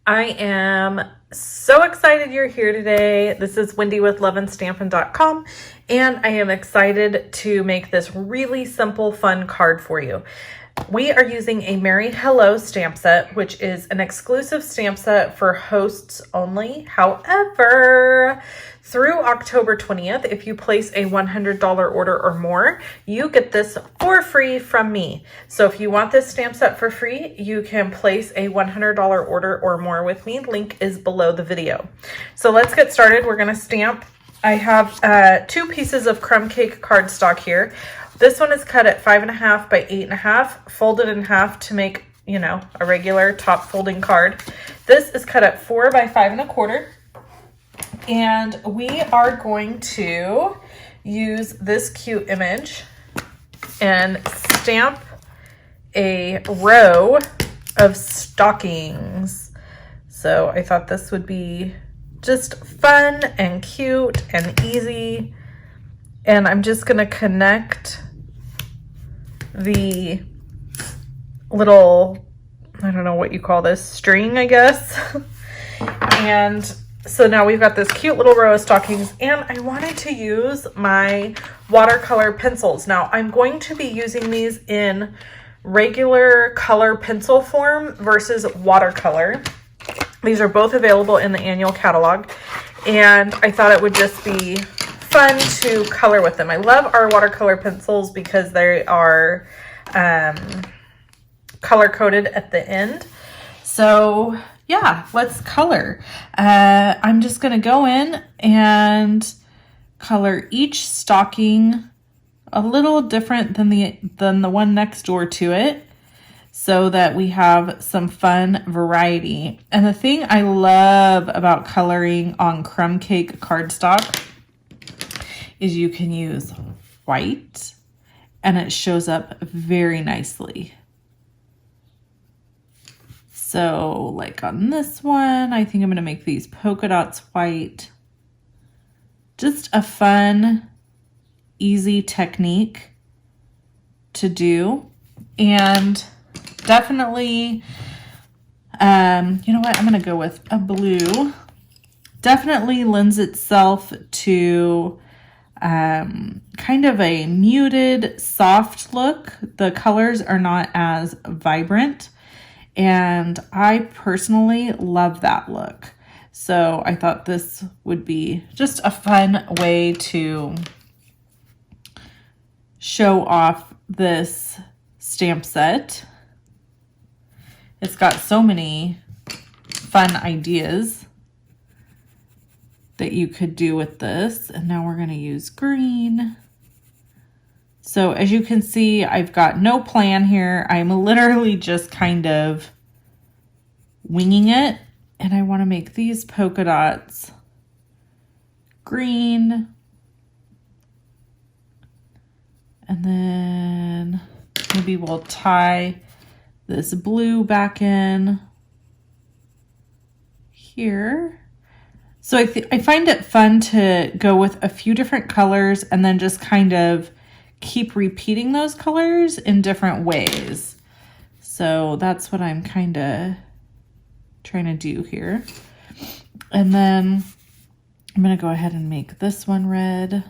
I am so excited you're here today. This is Wendy with loveandstampin.com, and I am excited to make this really simple, fun card for you. We are using a Merry Hello stamp set, which is an exclusive stamp set for hosts only. However, through October 20th, if you place a $100 order or more, you get this for free from me. So if you want this stamp set for free, you can place a $100 order or more with me. Link is below the video. So let's get started. We're going to stamp. I have 2 pieces of crumb cake cardstock here. This one is cut at 5.5 by 8.5, folded in half to make, a regular top folding card. This is cut at 4 by 5.25. And we are going to use this cute image and stamp a row of stockings. So I thought this would be just fun and cute and easy. And I'm just going to connect the little, I don't know what you call this, string, I guess. And so now we've got this cute little row of stockings, and I wanted to use my watercolor pencils. Now I'm going to be using these in regular color pencil form versus watercolor. These are both available in the annual catalog, and I thought it would just be fun to color with them. I love our watercolor pencils because they are color coded at the end. So yeah, let's color. I'm just gonna go in and color each stocking a little different than the one next door to it, so that we have some fun variety. And the thing I love about coloring on crumb cake cardstock is you can use white and it shows up very nicely. So like on this one, I think I'm going to make these polka dots white. Just a fun, easy technique to do. And definitely, you know what? I'm going to go with a blue. Definitely lends itself to kind of a muted, soft look. The colors are not as vibrant. And I personally love that look. So I thought this would be just a fun way to show off this stamp set. It's got so many fun ideas that you could do with this. And now we're going to use green. So as you can see, I've got no plan here. I'm literally just kind of winging it. And I want to make these polka dots green. And then maybe we'll tie this blue back in here. So I find it fun to go with a few different colors and then just kind of keep repeating those colors in different ways. So that's what I'm kind of trying to do here. And then I'm going to go ahead and make this one red.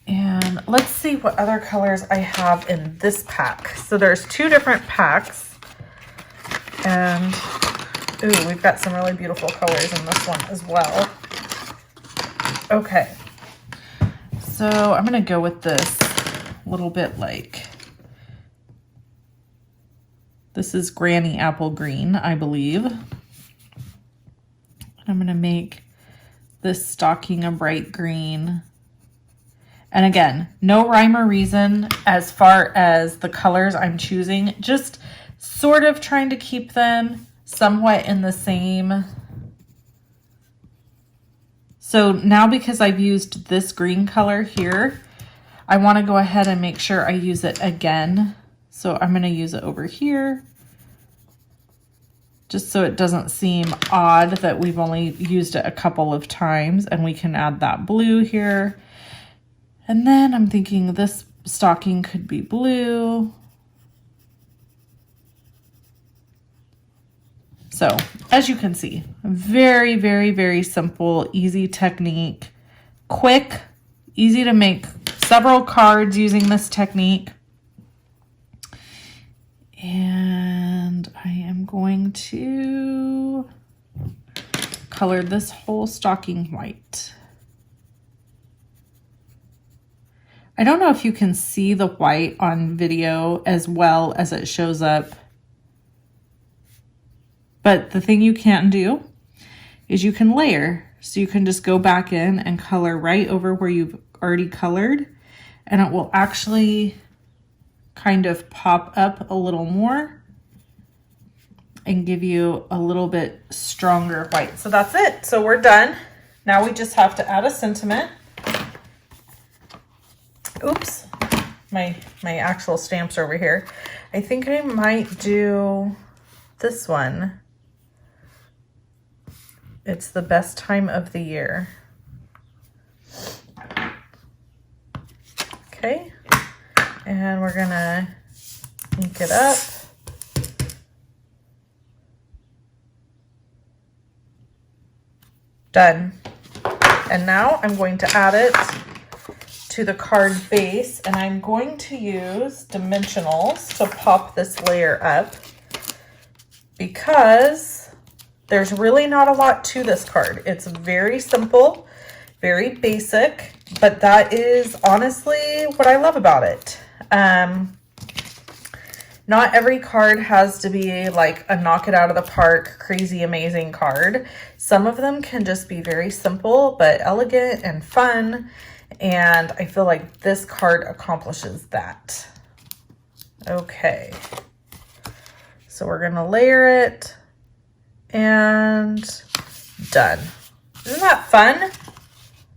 And let's see what other colors I have in this pack. So there's 2 different packs. And ooh, we've got some really beautiful colors in this one as well. Okay, so I'm going to go with this little bit like, this is Granny Apple Green, I believe. I'm going to make this stocking a bright green. And again, no rhyme or reason as far as the colors I'm choosing, just sort of trying to keep them somewhat in the same. So now because I've used this green color here, I want to go ahead and make sure I use it again. So I'm going to use it over here, just so it doesn't seem odd that we've only used it a couple of times. And we can add that blue here. And then I'm thinking this stocking could be blue. So as you can see, very, very, very simple, easy technique, quick, easy to make several cards using this technique. And I am going to color this whole stocking white. I don't know if you can see the white on video as well as it shows up, but the thing you can do is you can layer. So you can just go back in and color right over where you've already colored, and it will actually kind of pop up a little more and give you a little bit stronger white. So that's it. So we're done. Now we just have to add a sentiment. Oops, my actual stamps are over here. I think I might do this one. It's the best time of the year. Okay, and we're gonna ink it up. Done. And now I'm going to add it to the card base, and I'm going to use dimensionals to pop this layer up because there's really not a lot to this card. It's very simple, very basic, but that is honestly what I love about it. Not every card has to be like a knock it out of the park, crazy amazing card. Some of them can just be very simple, but elegant and fun. And I feel like this card accomplishes that. Okay. So we're gonna layer it and done. Isn't that fun?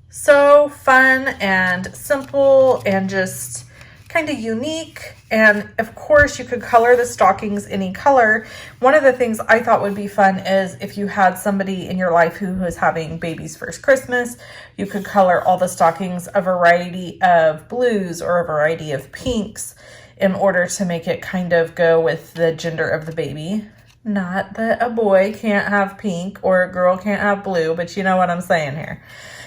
So fun and simple and just kind of unique. And of course you could color the stockings any color. One of the things I thought would be fun is if you had somebody in your life who was having baby's first Christmas, you could color all the stockings a variety of blues or a variety of pinks in order to make it kind of go with the gender of the baby. Not that a boy can't have pink or a girl can't have blue, but you know what I'm saying here.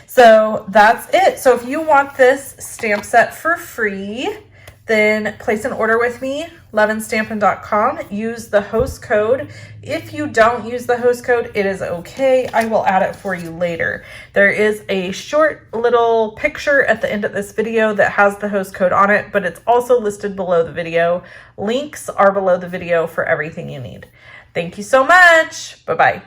So that's it. So if you want this stamp set for free, then place an order with me, loveandstampin.com. Use the host code. If you don't use the host code, it is okay. I will add it for you later. There is a short little picture at the end of this video that has the host code on it, but it's also listed below the video. Links are below the video for everything you need. Thank you so much. Bye-bye.